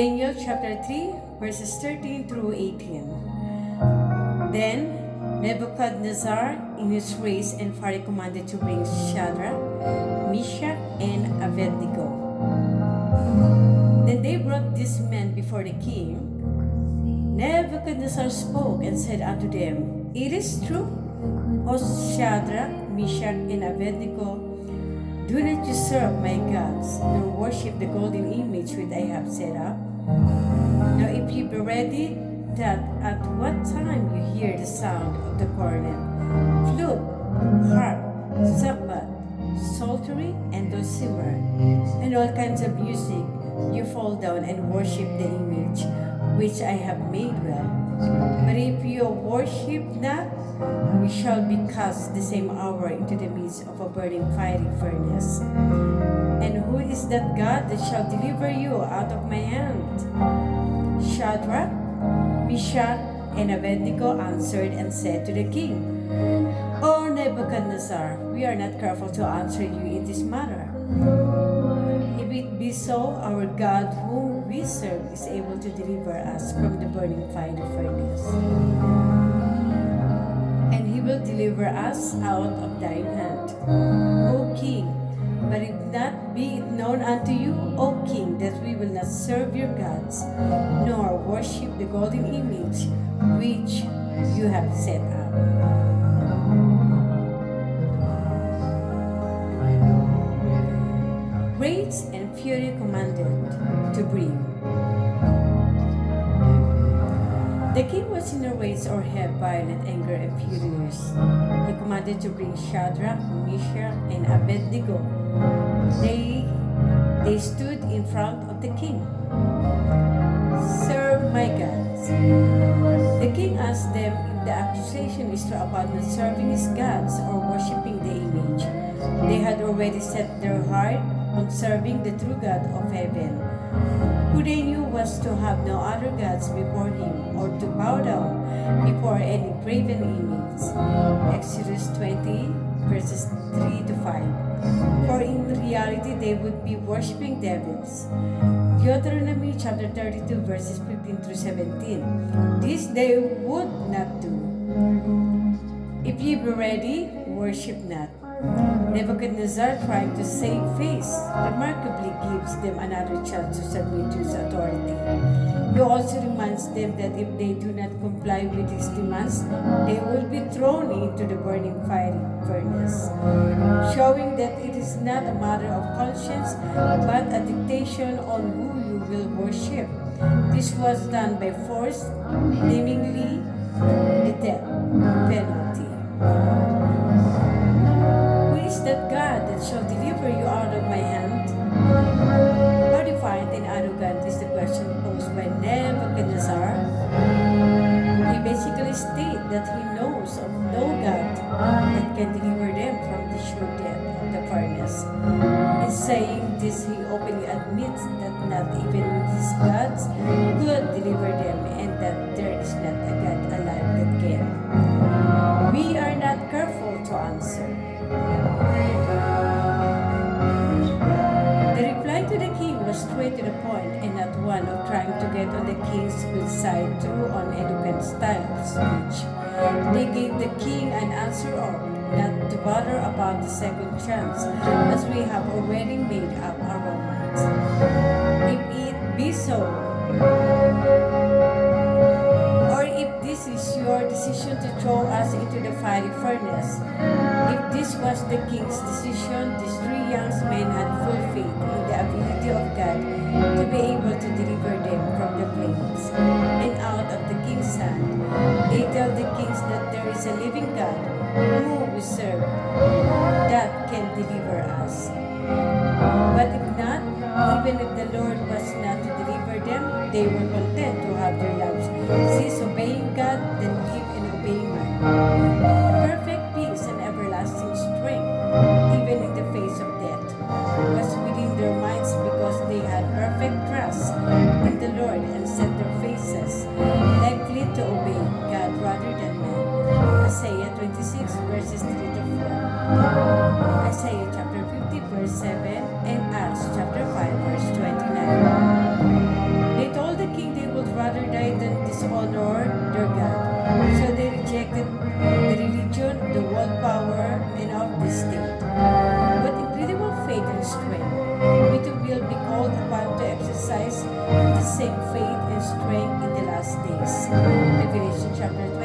Daniel chapter 3, verses 13 through 18. Then Nebuchadnezzar in his rage and fury commanded to bring Shadrach, Meshach, and Abednego. Then they brought these men before the king. Nebuchadnezzar spoke and said unto them, It is true, O Shadrach, Meshach, and Abednego, do not you serve my gods, nor worship the golden image which I have set up. Now if ye be ready, that at what time you hear the sound of the cornet, flute, harp, sackbut, psaltery, and dulcimer, and all kinds of music, you fall down and worship the image which I have made well. But if you worship not, we shall be cast the same hour into the midst of a burning fiery furnace. And who is that God that shall deliver you out of my hand? Shadrach, Meshach, and Abednego answered and said to the king, O Nebuchadnezzar, we are not careful to answer you in this matter. If it be so, our God whom we serve is able to deliver us from the burning fiery furnace. And he will deliver us out of thine hand, O king. But if not, be it known unto you, O king, that we will not serve your gods, nor worship the golden image which you have set up. Rage and fury commanded to bring. The king was in a rage or had violent anger and furious. He commanded to bring Shadrach, Meshach, and Abednego. They stood in front of the king. Serve my gods. The king asked them if the accusation is true about not serving his gods or worshipping the image. They had already set their heart on serving the true God of heaven, who they knew was to have no other gods before him, or to bow down before any graven image. Exodus 20, verses 3 to 5. For in reality they would be worshipping devils. Deuteronomy chapter 32, verses 15 through 17. This they would not do. If ye be ready, worship not. Nebuchadnezzar, trying to save face, remarkably gives them another chance to submit to his authority. He also reminds them that if they do not comply with his demands, they will be thrown into the burning fiery furnace, showing that it is not a matter of conscience, but a dictation on who you will worship. This was done by force, namely the death penalty. Is that God that shall deliver you out of my hand? How defiant and arrogant is the question posed by Nebuchadnezzar? He basically states that he knows of no God that can deliver them from the sure death of the furnace. In saying this, he openly admits that not even his gods could deliver them, and that there is not a God alive that can. We are not careful to answer. The reply to the king was straight to the point and not one of trying to get on the king's good side through an eloquent style of speech. They gave the king an answer of not to bother about the second chance, as we have already made up our minds. If it be so, or if this is your decision to throw us into the fiery furnace, if this was the king's decision, these three young men had full faith in the ability of God to be able to deliver them from the flames and out of the king's hand. They tell the kings that there is a living God who we serve that can deliver us. But if not, even if the Lord was not to deliver them, they were content to have their lives cease obeying God than live in obeying man. Perfect peace and everlasting strength, even in the face of death, was within their minds because they had perfect trust in the Lord and set their faces likely to obey God rather than man. Isaiah 26, verses 3 to 4. Isaiah chapter 50, verse 7, and Acts chapter 5, verse 29. They chapter